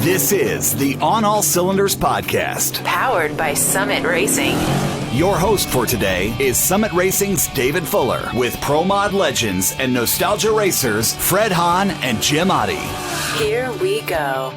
This is the On All Cylinders podcast, powered by Summit Racing. Your host for today is Summit Racing's David Fuller, with Pro Mod legends and nostalgia racers Fred Hahn and Jim Oddy. Here we go.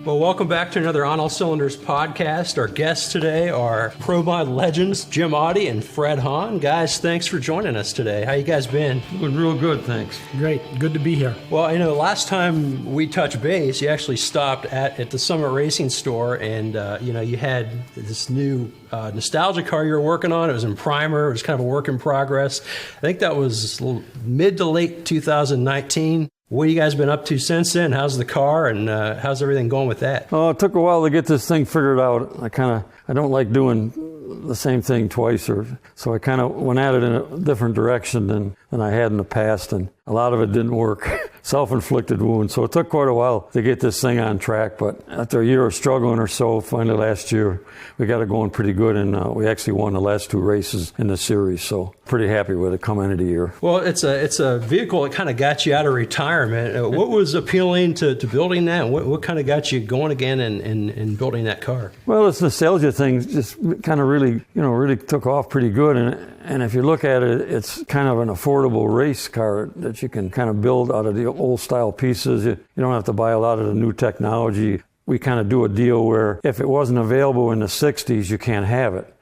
Well, welcome back to another On All Cylinders podcast. Our guests today are Pro Mod legends Jim Oddy and Fred Hahn. Guys, thanks for joining us today. How you guys been? Doing real good, thanks. Great. Good to be here. Well, last time we touched base, you actually stopped at the Summit Racing store, and you had this new nostalgia car you were working on. It was in primer. It was kind of a work in progress. I think that was mid to late 2019. What have you guys been up to since then? How's the car, and how's everything going with that? Oh, it took a while to get this thing figured out. I don't like doing the same thing twice, so I kind of went at it in a different direction than I had in the past, and a lot of it didn't work. Self-inflicted wound. So it took quite a while to get this thing on track, but after a year of struggling or so, finally last year, we got it going pretty good, and we actually won the last two races in the series, so pretty happy with it coming into the year. Well, it's a vehicle that kind of got you out of retirement. What was appealing to building that? What kind of got you going again and building that car? Well, this nostalgia thing just kind of really took off pretty good, and if you look at it, it's kind of an affordable race car that you can kind of build out of the old style pieces. You don't have to buy a lot of the new technology. We kind of do a deal where if it wasn't available in the 60s, you can't have it.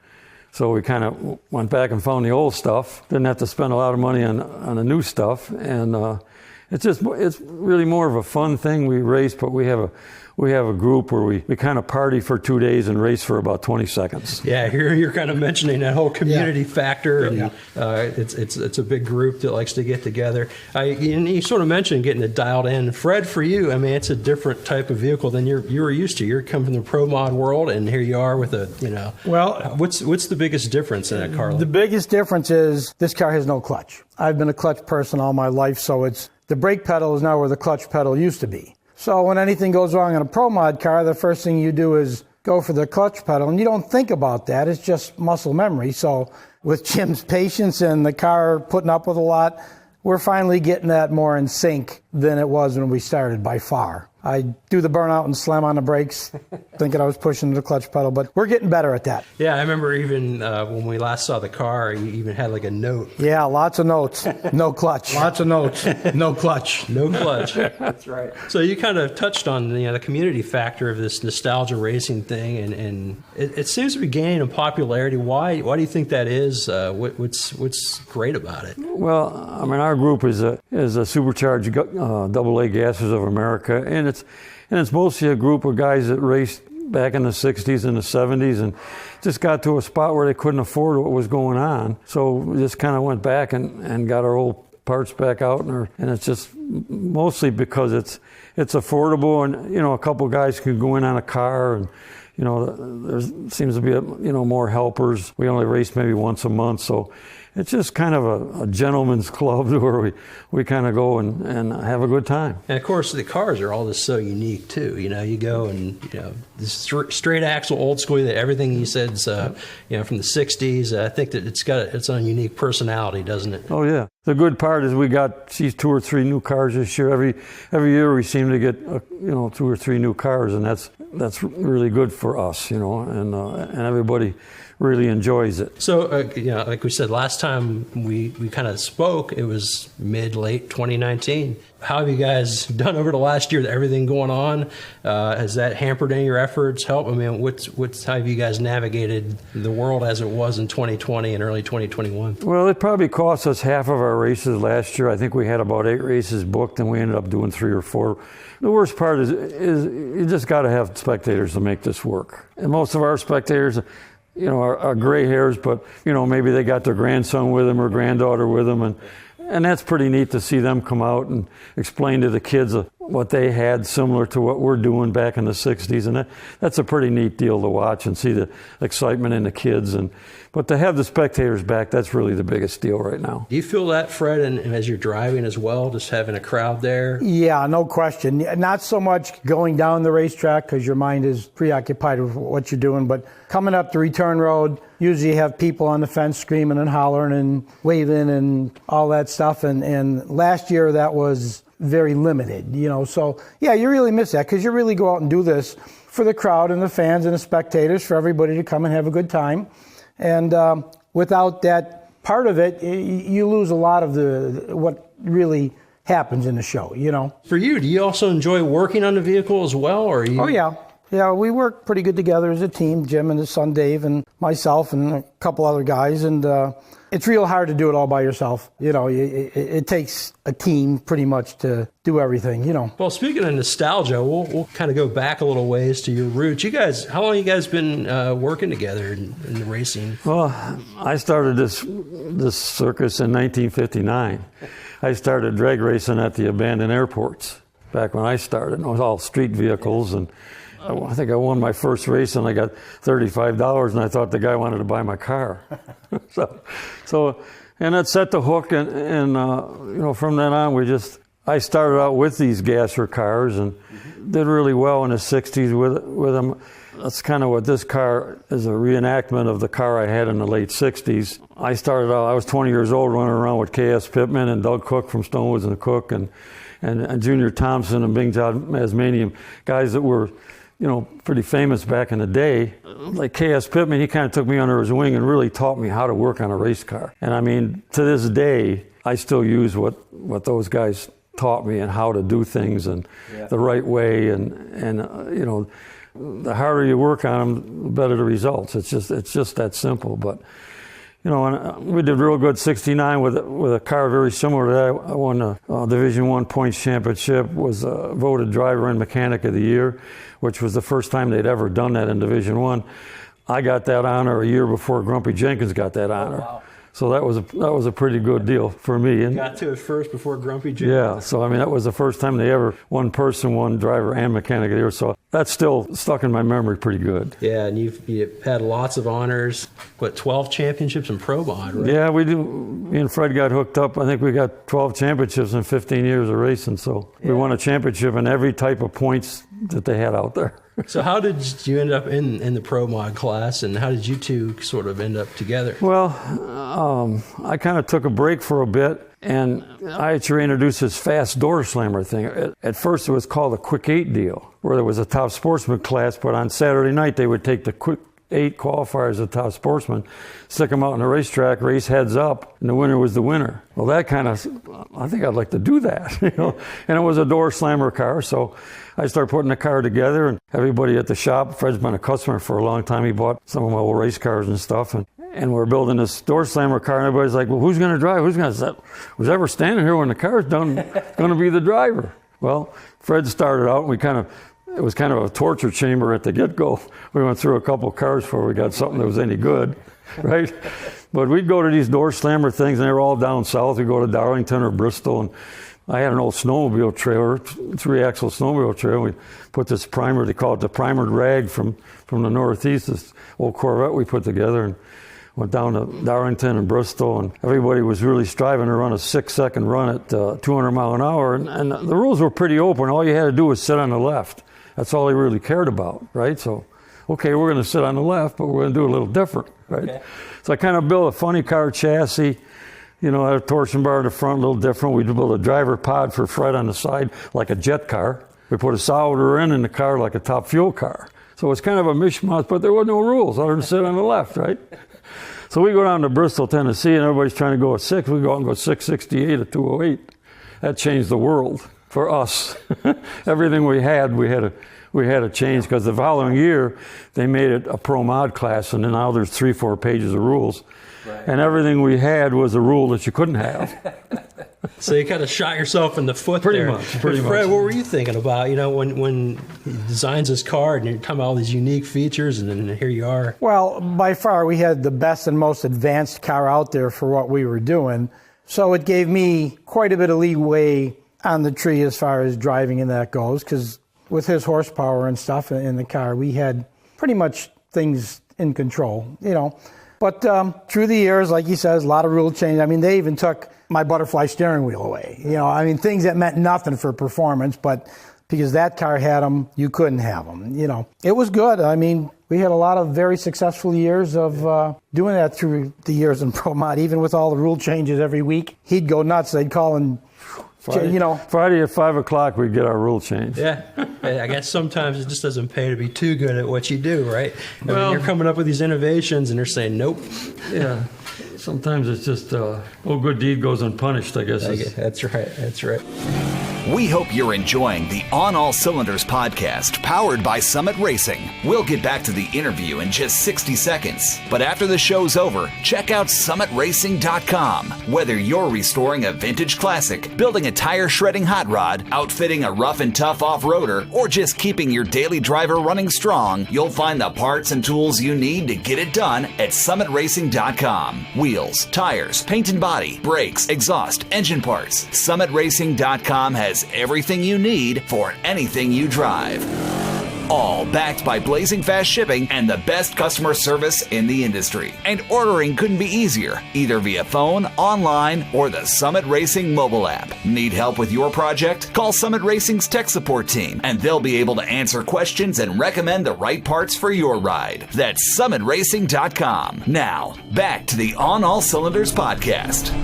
So we kind of went back and found the old stuff. Didn't have to spend a lot of money on the new stuff, and it's really more of a fun thing. We race, but we have a group where we kind of party for 2 days and race for about 20 seconds. Yeah, you're kind of mentioning that whole community factor, and it's a big group that likes to get together. And you sort of mentioned getting it dialed in. Fred, for you, it's a different type of vehicle than you were used to. You're coming from the pro mod world, and here you are with Well, what's the biggest difference in that car? The biggest difference is this car has no clutch. I've been a clutch person all my life, so the brake pedal is now where the clutch pedal used to be. So when anything goes wrong in a Pro Mod car, the first thing you do is go for the clutch pedal, and you don't think about that. It's just muscle memory. So with Jim's patience and the car putting up with a lot, we're finally getting that more in sync than it was when we started, by far. I do the burnout and slam on the brakes, thinking I was pushing the clutch pedal, but we're getting better at that. Yeah, I remember even when we last saw the car, you even had like a note. Yeah, lots of notes. No clutch. Lots of notes. No clutch. No clutch. That's right. So you kind of touched on the community factor of this nostalgia racing thing, and it seems to be gaining in popularity. Why do you think that is? What's great about it? Well, our group is a supercharged AA Gassers of America, and it's mostly a group of guys that raced back in the 60s and the 70s and just got to a spot where they couldn't afford what was going on. So we just kind of went back and got our old parts back out, and it's just mostly because it's affordable, and a couple guys can go in on a car, and there seems to be more helpers. We only race maybe once a month, so it's just kind of a gentleman's club where we kind of go and have a good time. And of course, the cars are all just so unique too. You go and this straight axle, old school. That everything he said's from the '60s. I think that it's got its own unique personality, doesn't it? Oh yeah. The good part is we got 2 or 3 new cars this year. Every year we seem to get 2 or 3 new cars, and that's really good for us, and everybody really enjoys it. So, like we said, last time we kind of spoke, it was mid-late 2019. How have you guys done over the last year with everything going on? Has that hampered any of your efforts? How have you guys navigated the world as it was in 2020 and early 2021? Well, it probably cost us half of our races last year. I think we had about 8 races booked, and we ended up doing 3 or 4. The worst part is you just got to have spectators to make this work. And most of our spectators are gray hairs, but, maybe they got their grandson with them or granddaughter with them. And that's pretty neat to see them come out and explain to the kids what they had similar to what we're doing back in the 60s. And that's a pretty neat deal to watch and see the excitement in the kids. But to have the spectators back, that's really the biggest deal right now. Do you feel that, Fred, and as you're driving as well, just having a crowd there? Yeah, no question. Not so much going down the racetrack because your mind is preoccupied with what you're doing, but coming up the return road, usually you have people on the fence screaming and hollering and waving and all that stuff. And last year that was very limited, So, yeah, you really miss that because you really go out and do this for the crowd and the fans and the spectators, for everybody to come and have a good time. And without that part of it, you lose a lot of what really happens in the show, For you, do you also enjoy working on the vehicle as well, or are you? Oh, yeah. Yeah, we work pretty good together as a team, Jim and his son Dave and myself and a couple other guys. And it's real hard to do it all by yourself. It takes a team pretty much to do everything, Well, speaking of nostalgia, we'll kind of go back a little ways to your roots. How long you guys been working together in the racing? Well, I started this circus in 1959. I started drag racing at the abandoned airports back when I started. It was all street vehicles, and I think I won my first race and I got $35, and I thought the guy wanted to buy my car. And that set the hook, and from then on I started out with these gasser cars and did really well in the 60s with them. That's kind of what this car is, a reenactment of the car I had in the late 60s. I started out, I was 20 years old, running around with K.S. Pittman and Doug Cook from Stonewoods and Cook and Junior Thompson and Bing John Masmanian, guys that were pretty famous back in the day. Like K.S. Pittman, he kind of took me under his wing and really taught me how to work on a race car. And I mean, to this day, I still use what those guys taught me and how to do things and the right way. And the harder you work on them, the better the results. It's just that simple. But and we did real good 69 with a car very similar to that. I won a Division I points championship, was voted driver and mechanic of the year, which was the first time they'd ever done that in Division I. I got that honor a year before Grumpy Jenkins got that honor. Wow. So that was a pretty good deal for me. And got to it first before Grumpy Jenkins. Yeah, so I mean that was the first time they ever one driver and mechanic of the year. So that's still stuck in my memory pretty good. Yeah, and you've had lots of honors. 12 championships in Pro Mod, right? Yeah, we do. Me and Fred got hooked up. I think we got 12 championships in 15 years of racing. So we won a championship in every type of points that they had out there. So how did you end up in the Pro Mod class, and how did you two sort of end up together? Well, I kind of took a break for a bit, and I actually introduced this fast door slammer thing. At first it was called a Quick 8 deal, where there was a top sportsman class, but on Saturday night they would take the Quick 8 qualifiers of top sportsman, stick them out on the racetrack, race heads up, and the winner was the winner. Well, that kind of, I think I'd like to do that, And it was a door slammer car, so I started putting the car together, and everybody at the shop, Fred's been a customer for a long time, he bought some of my old race cars and stuff, and we're building this door slammer car, and everybody's like, well, who's going to drive? Who's ever standing here when the car's done going to be the driver? Well, Fred started out, and it was kind of a torture chamber at the get-go. We went through a couple cars before we got something that was any good, right? But we'd go to these door slammer things, and they were all down south. We'd go to Darlington or Bristol, and I had an old snowmobile trailer, 3-axle snowmobile trailer. We put this primer, they call it the primered rag from the Northeast, this old Corvette we put together, and went down to Darlington and Bristol, and everybody was really striving to run a 6-second run at 200 mile an hour, and the rules were pretty open. All you had to do was sit on the left. That's all they really cared about, right? So, okay, we're going to sit on the left, but we're going to do a little different, right? Okay. So I kind of built a funny car chassis, had a torsion bar in the front, a little different. We built a driver pod for Fred on the side, like a jet car. We put a solder in the car like a Top Fuel car. So it's kind of a mishmash, but there were no rules other than sit on the left, right? So we go down to Bristol, Tennessee, and everybody's trying to go at 6. We go out and go 668 at 208. That changed the world for us. Everything we had to change, because the following year they made it a Pro Mod class, and then now there's 3-4 pages of rules. Right. And everything we had was a rule that you couldn't have. So you kind of shot yourself in the foot pretty there. Much. Fred, what were you thinking about, when he designs his car and you're talking about all these unique features, and then here you are? Well, by far we had the best and most advanced car out there for what we were doing. So it gave me quite a bit of leeway on the tree as far as driving and that goes, because with his horsepower and stuff in the car, we had pretty much things in control, But through the years, like he says, a lot of rule change. I mean, they even took my butterfly steering wheel away. Things that meant nothing for performance, but because that car had them, you couldn't have them. It was good. I mean, we had a lot of very successful years of doing that through the years in Pro Mod, even with all the rule changes every week. He'd go nuts. They'd call and Friday at 5 o'clock we'd get our rule change. Yeah, I guess sometimes it just doesn't pay to be too good at what you do, right? I mean, you're coming up with these innovations and they're saying nope. Yeah, sometimes it's just no good deed goes unpunished, I guess. That's right. That's right. We hope you're enjoying the On All Cylinders podcast powered by Summit Racing. We'll get back to the interview in just 60 seconds. But after the show's over, check out summitracing.com. Whether you're restoring a vintage classic, building a tire shredding hot rod, outfitting a rough and tough off-roader, or just keeping your daily driver running strong, you'll find the parts and tools you need to get it done at summitracing.com. Wheels, tires, paint and body, brakes, exhaust, engine parts. Summitracing.com has everything you need for anything you drive. All backed by blazing fast shipping and the best customer service in the industry. And ordering couldn't be easier, either via phone, online, or the Summit Racing mobile app. Need help with your project? Call Summit Racing's tech support team, and they'll be able to answer questions and recommend the right parts for your ride. That's summitracing.com. Now, back to the On All Cylinders podcast.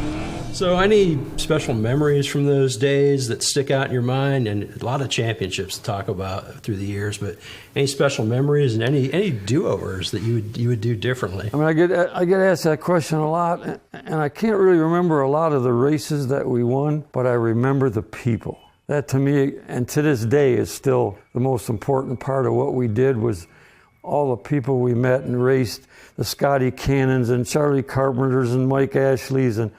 So any special memories from those days that stick out in your mind? And a lot of championships to talk about through the years, but any special memories and any do-overs that you would do differently? I mean, I get asked that question a lot, and I can't really remember a lot of the races that we won, but I remember the people. That to me, and to this day, is still the most important part of what we did, was all the people we met and raced, the Scotty Cannons and Charlie Carpenters and Mike Ashleys and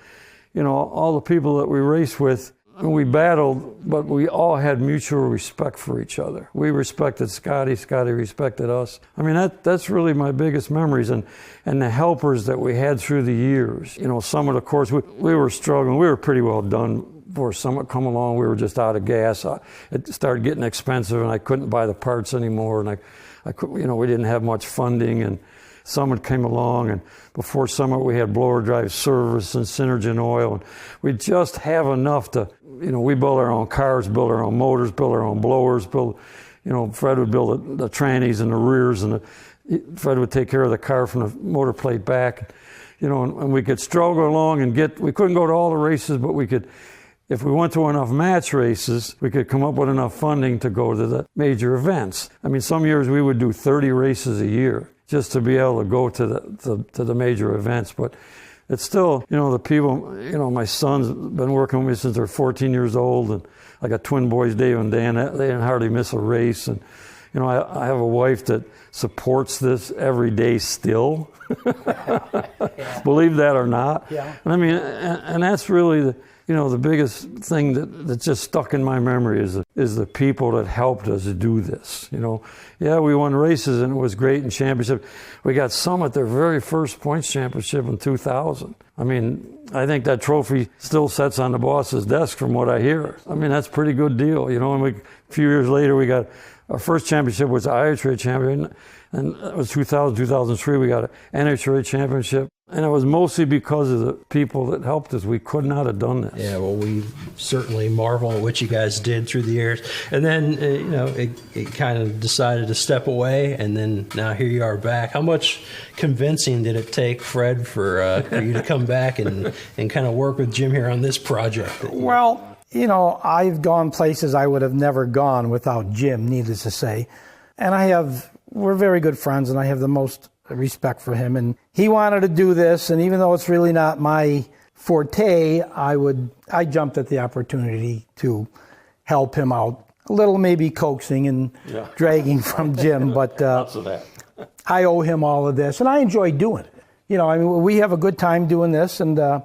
all the people that we raced with. And we battled, but we all had mutual respect for each other. We respected Scotty, Scotty respected us. I mean, that's really my biggest memories, and the helpers that we had through the years. Summit, of course, we were struggling. We were pretty well done before Summit come along. We were just out of gas. It started getting expensive, and I couldn't buy the parts anymore, and we didn't have much funding, and Summit came along, and before Summit we had blower drive service and Synergen oil, and we just have enough to, we build our own cars, build our own motors, build our own blowers, Fred would build the trannies and the rears, and Fred would take care of the car from the motor plate back, and we could struggle along and we couldn't go to all the races, but we could, if we went to enough match races, we could come up with enough funding to go to the major events. I mean, some years we would do 30 races a year, just to be able to go to the major events. But it's still, the people, my son's been working with me since they're 14 years old, and I got twin boys, Dave and Dan. They didn't hardly miss a race. And, I have a wife that supports this every day still. Yeah. Believe that or not. Yeah. And I mean, and that's really the biggest thing that just stuck in my memory is the people that helped us do this. Yeah, we won races and it was great in championship. We got Summit their very first points championship in 2000. I mean, I think that trophy still sits on the boss's desk from what I hear. I mean, that's a pretty good deal, and a few years later we got our first championship was the IHRA champion, and that was 2000, 2003 we got an NHRA championship. And it was mostly because of the people that helped us. We could not have done this. Yeah, well, we certainly marvel at what you guys did through the years. And then, it kind of decided to step away, and then now here you are back. How much convincing did it take, Fred, for you to come back and kind of work with Jim here on this project? Well, I've gone places I would have never gone without Jim, needless to say. And we're very good friends, and I have the most respect for him, and he wanted to do this, and even though it's really not my forte, I jumped at the opportunity to help him out a little, maybe coaxing and dragging from Jim, but lots of that. I owe him all of this, and I enjoy doing it. We have a good time doing this, and the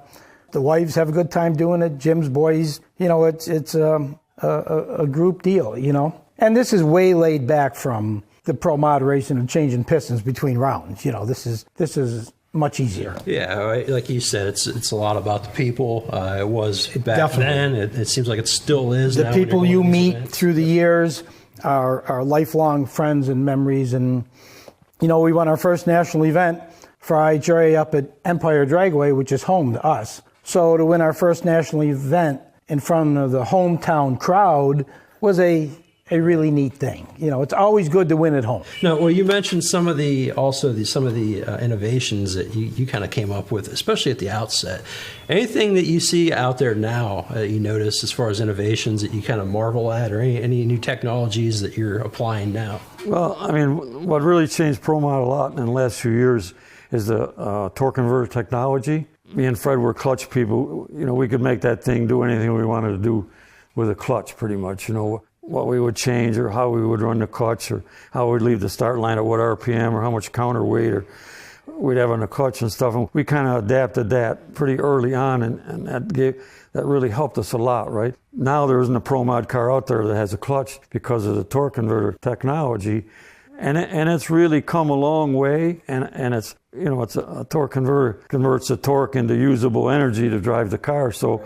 wives have a good time doing it. Jim's boys, it's a group deal, and this is way laid back from the pro mod racing and changing pistons between rounds. This is much easier. Yeah, like you said, it's a lot about the people. It was back Definitely. then. It seems like it still is. The now people you meet events. through the years are lifelong friends and memories. And we won our first national event for IHRA up at Empire Dragway, which is home to us. So to win our first national event in front of the hometown crowd was a a really neat thing. It's always good to win at home. No, well, you mentioned some of the innovations that you kind of came up with, especially at the outset. Anything that you see out there now that you notice as far as innovations that you kind of marvel at, or any new technologies that you're applying now? Well, I mean, what really changed ProMod a lot in the last few years is the torque converter technology. Me and Fred were clutch people. We could make that thing do anything we wanted to do with a clutch, pretty much. What we would change, or how we would run the clutch, or how we'd leave the start line at what RPM, or how much counterweight or we'd have on the clutch and stuff. And we kind of adapted that pretty early on, and that really helped us a lot, right? Now there isn't a ProMod car out there that has a clutch because of the torque converter technology. And it's really come a long way, and it's a torque converter converts the torque into usable energy to drive the car. So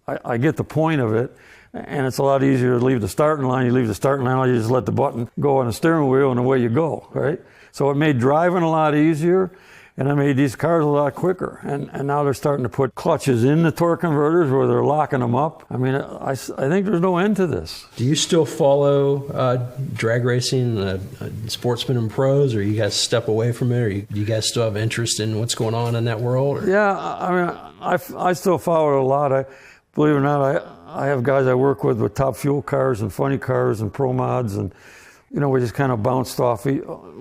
I get the point of it, and it's a lot easier to leave the starting line. You leave the starting line, you just let the button go on the steering wheel, and away you go, right? So it made driving a lot easier, and it made these cars a lot quicker. And now they're starting to put clutches in the torque converters where they're locking them up. I mean, I think there's no end to this. Do you still follow drag racing, sportsmen and pros, or you guys step away from it, or do you guys still have interest in what's going on in that world? Or? Yeah, I mean, I still follow it a lot. Believe it or not, I have guys I work with Top Fuel cars and funny cars and pro mods, and we just kind of bounced off. We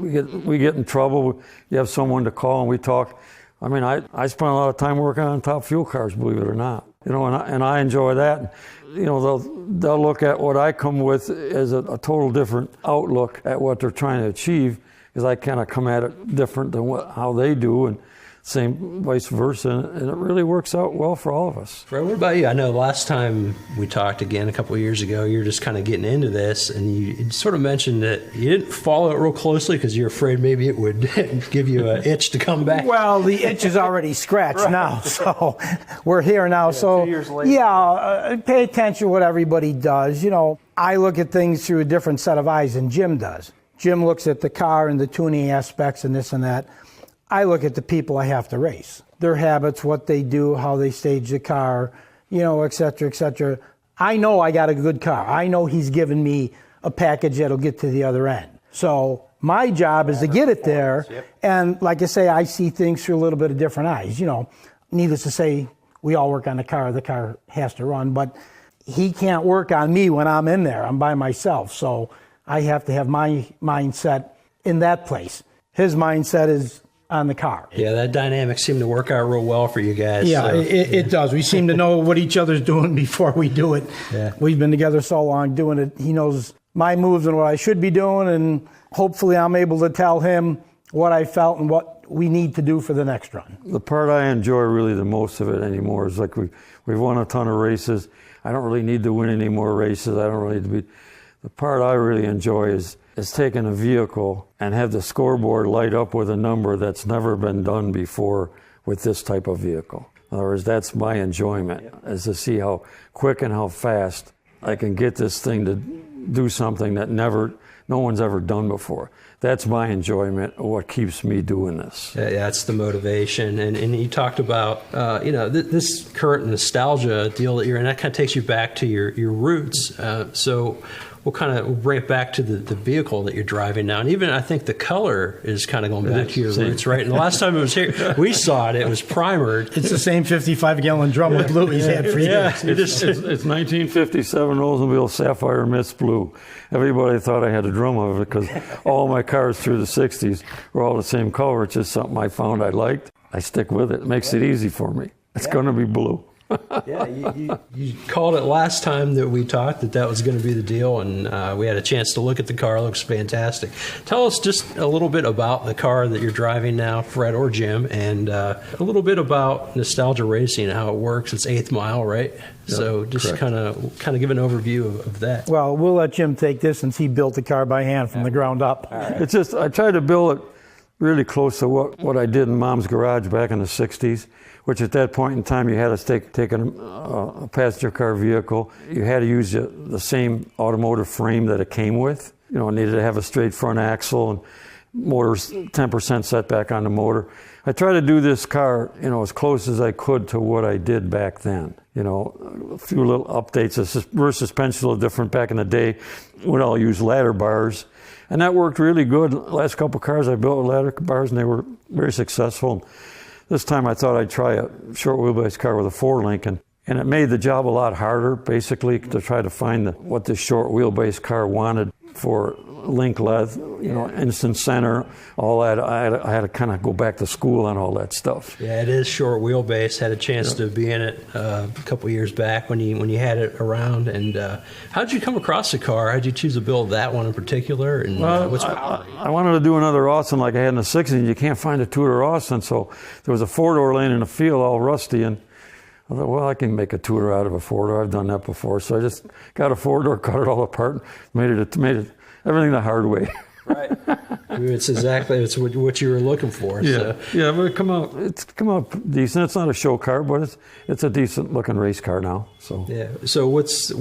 get in trouble. You have someone to call and we talk. I mean, I spend a lot of time working on Top Fuel cars, believe it or not. And I enjoy that. They'll look at what I come with as a total different outlook at what they're trying to achieve, because I kind of come at it different than how they do, and same vice versa, and it really works out well for all of us. Fred, what about you? I know last time we talked again a couple of years ago, you were just kind of getting into this, and you sort of mentioned that you didn't follow it real closely because you're afraid maybe it would give you an itch to come back. Well, the itch is already scratched right now, so we're here now. So 2 years later. Yeah, pay attention to what everybody does. I look at things through a different set of eyes than Jim does. Jim looks at the car and the tuning aspects and this and that. I look at the people I have to race, their habits, what they do, how they stage the car, et cetera, et cetera. I know I got a good car. I know he's given me a package that'll get to the other end. So my job is to get it there. And like I say, I see things through a little bit of different eyes. Needless to say, we all work on the car has to run, but he can't work on me when I'm in there. I'm by myself. So I have to have my mindset in that place. His mindset is on the car. Yeah, that dynamic seemed to work out real well for you guys. Yeah, so. It does. We seem to know what each other's doing before we do it. Yeah. We've been together so long doing it. He knows my moves and what I should be doing, and hopefully I'm able to tell him what I felt and what we need to do for the next run. The part I enjoy really the most of it anymore is like we've won a ton of races. I don't really need to win any more races. I don't really need to be. The part I really enjoy is taking a vehicle and have the scoreboard light up with a number that's never been done before with this type of vehicle. In other words, that's my enjoyment, is to see how quick and how fast I can get this thing to do something that no one's ever done before. That's my enjoyment of what keeps me doing this. Yeah, that's the motivation. And you talked about, this current nostalgia deal that you're in, that kind of takes you back to your roots. So we'll kind of bring it back to the vehicle that you're driving now. And even I think the color is kind of going back to your roots, right? And the last time it was here, we saw it was primered. It's the same 55-gallon drum with blue he's had for years. It's 1957 Oldsmobile Sapphire Mist Blue. Everybody thought I had a drum of it because all my cars through the 60s were all the same color. It's just something I found I liked. I stick with it. It makes it easy for me. It's going to be blue. Yeah, you called it last time that we talked that was going to be the deal, and we had a chance to look at the car. It looks fantastic. Tell us just a little bit about the car that you're driving now, Fred or Jim, and a little bit about Nostalgia Racing and how it works. It's 8th Mile, right? Yep, so just kind of give an overview of that. Well, we'll let Jim take this since he built the car by hand from the ground up. Right. It's just I tried to build it really close to what I did in Mom's garage back in the 60s, which at that point in time you had to take a passenger car vehicle. You had to use the same automotive frame that it came with. It needed to have a straight front axle, motor's 10% setback on the motor. I try to do this car, as close as I could to what I did back then. A few little updates. The rear suspension a little different back in the day. We'd all use ladder bars, and that worked really good. The last couple cars I built with ladder bars, and they were very successful. This time I thought I'd try a short wheelbase car with a 4-link, and it made the job a lot harder, basically, to try to find what this short wheelbase car wanted for link length, instant center, all that. I had to kind of go back to school on all that stuff. Yeah, it is short wheelbase. Had a chance to be in it a couple years back when you had it around. And how did you come across the car? How did you choose to build that one in particular? And what's I wanted to do another Austin like I had in the 60s, and you can't find a two-door Austin, so there was a 4-door laying in the field all rusty, and I thought, well, I can make a two-door out of a 4-door. I've done that before. So I just got a 4-door, cut it all apart, made it everything the hard way. Right. It's what you were looking for. Yeah, So. yeah, but it's come out decent. It's not a show car, but it's a decent looking race car now. So yeah. So what's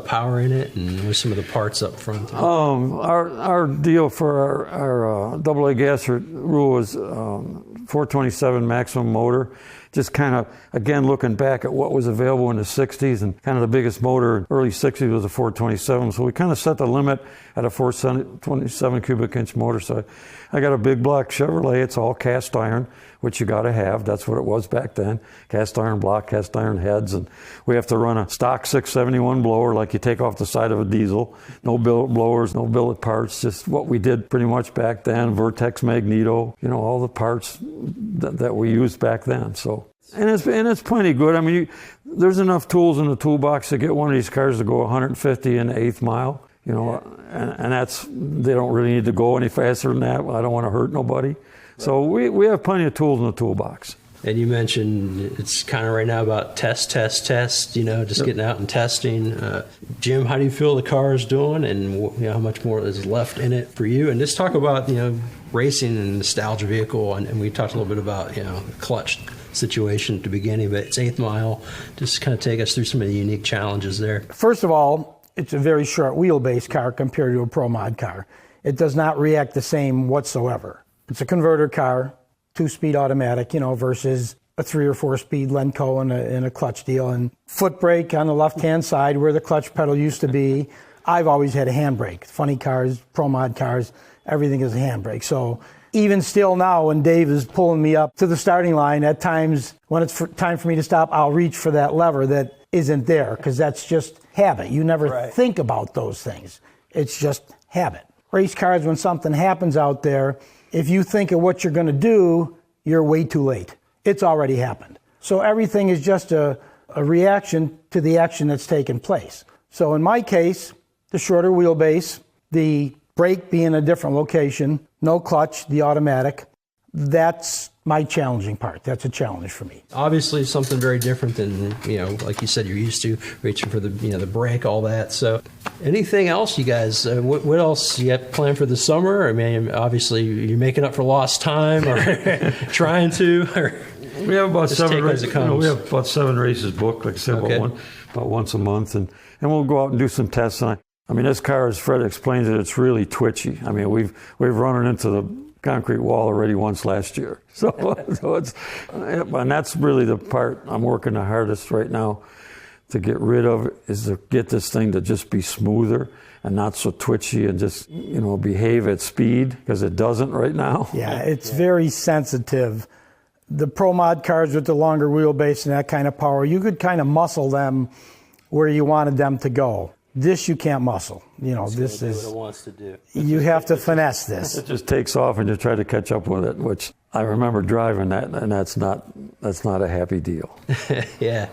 power in it, and what's some of the parts up front? Our deal for our AA gas rule was 427 maximum motor. Just kind of, again, looking back at what was available in the 60s, and kind of the biggest motor in early 60s was a 427. So we kind of set the limit at a 427 cubic inch motor. So I got a big block Chevrolet. It's all cast iron, which you got to have. That's what it was back then. Cast iron block, cast iron heads. And we have to run a stock 671 blower like you take off the side of a diesel. No billet blowers, no billet parts, just what we did pretty much back then. Vertex magneto, all the parts that we used back then. So. And it's plenty good. I mean, there's enough tools in the toolbox to get one of these cars to go 150 in the 8th mile. And they don't really need to go any faster than that. I don't want to hurt nobody. Right. So we have plenty of tools in the toolbox. And you mentioned it's kind of right now about test, just getting out and testing. Jim, how do you feel the car is doing, and how much more is left in it for you? And just talk about, racing and nostalgia vehicle, and we talked a little bit about, the clutch situation at the beginning, but it's 8th mile. Just kind of take us through some of the unique challenges there. First of all, it's a very short wheelbase car compared to a Pro Mod car. It does not react the same whatsoever. It's a converter car, 2-speed automatic, versus a 3 or 4-speed Lenco and a clutch deal. And foot brake on the left-hand side where the clutch pedal used to be. I've always had a handbrake. Funny cars, Pro Mod cars, everything is a handbrake. So even still now, when Dave is pulling me up to the starting line, at times when it's time for me to stop, I'll reach for that lever that isn't there, because that's just habit. You never think about those things. It's just habit. Race cars, when something happens out there, if you think of what you're going to do, you're way too late. It's already happened. So everything is just a reaction to the action that's taken place. So in my case, the shorter wheelbase, the brake being a different location, no clutch, the automatic, that's my challenging part. That's a challenge for me. Obviously something very different than, like you said, you're used to reaching for the, the brake, all that. So anything else you guys, what else you got planned for the summer? I mean, obviously you're making up for lost time or trying to, or we have about 7 races. We have about 7 races booked, like I said, about once a month, and we'll go out and do some tests. And I mean, this car, as Fred explains it, it's really twitchy. I mean, we've run it into the concrete wall already once last year. So it's, and that's really the part I'm working the hardest right now to get rid of, is to get this thing to just be smoother and not so twitchy and just, behave at speed, because it doesn't right now. Yeah, it's very sensitive. The Pro Mod cars with the longer wheelbase and that kind of power, you could kind of muscle them where you wanted them to go. This you can't muscle. This is what it wants to do. You have to finesse this. It just takes off and you try to catch up with it, which I remember driving that, and that's not a happy deal. Yeah.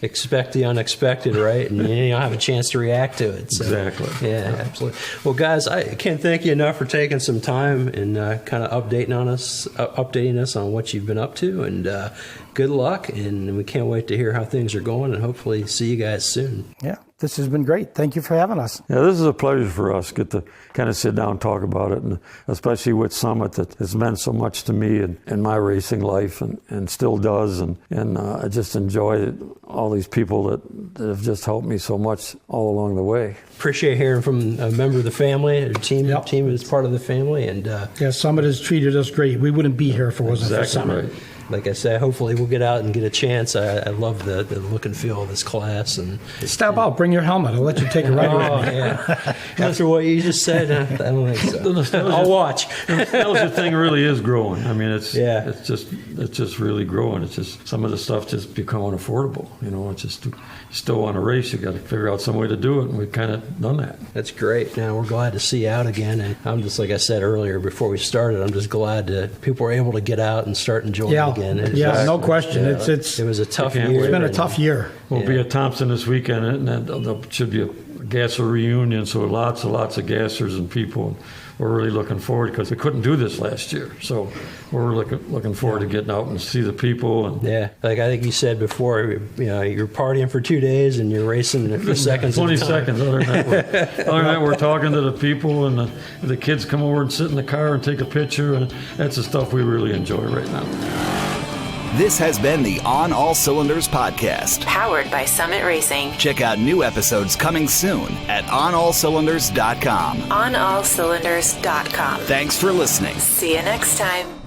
Expect the unexpected, right? And you don't have a chance to react to it. So. Exactly. Yeah, absolutely. Well, guys, I can't thank you enough for taking some time and kind of updating us on what you've been up to, and good luck, and we can't wait to hear how things are going, and hopefully see you guys soon. Yeah. this has been great. Thank you for having us. Yeah, this is a pleasure for us. Get to kind of sit down and talk about it, and especially with Summit that has meant so much to me in my racing life and still does. And I just enjoy all these people that have just helped me so much all along the way. Appreciate hearing from a member of the family, a team is part of the family. And yeah, Summit has treated us great. We wouldn't be here if it wasn't for Summit. Right. Like I said, hopefully we'll get out and get a chance. I love the look and feel of this class. And Step out, bring your helmet. I'll let you take it right away. Oh, yeah. After what you just said, I don't think so. I'll watch. The nostalgia thing really is growing. I mean, it's Yeah. it's just really growing. It's just some of the stuff just become unaffordable. You know, it's just you still want to race. You got to figure out some way to do it, and we've kind of done that. That's great. Now we're glad to see you out again, and I'm just like I said earlier before we started. I'm just glad that people were able to get out and start enjoying it again. Yeah, no question. Yeah, It was a tough year. It's been a tough year. We'll be at Thompson this weekend, and there should be a gasser reunion. So lots of gassers and people. We're really looking forward because we couldn't do this last year. So we're looking forward to getting out and see the people. And yeah, like I think you said before, you're partying for 2 days and you're racing for seconds. 20 seconds. Other than that, we're talking to the people, and the kids come over and sit in the car and take a picture, and that's the stuff we really enjoy right now. This has been the On All Cylinders podcast. Powered by Summit Racing. Check out new episodes coming soon at OnAllCylinders.com. OnAllCylinders.com. Thanks for listening. See you next time.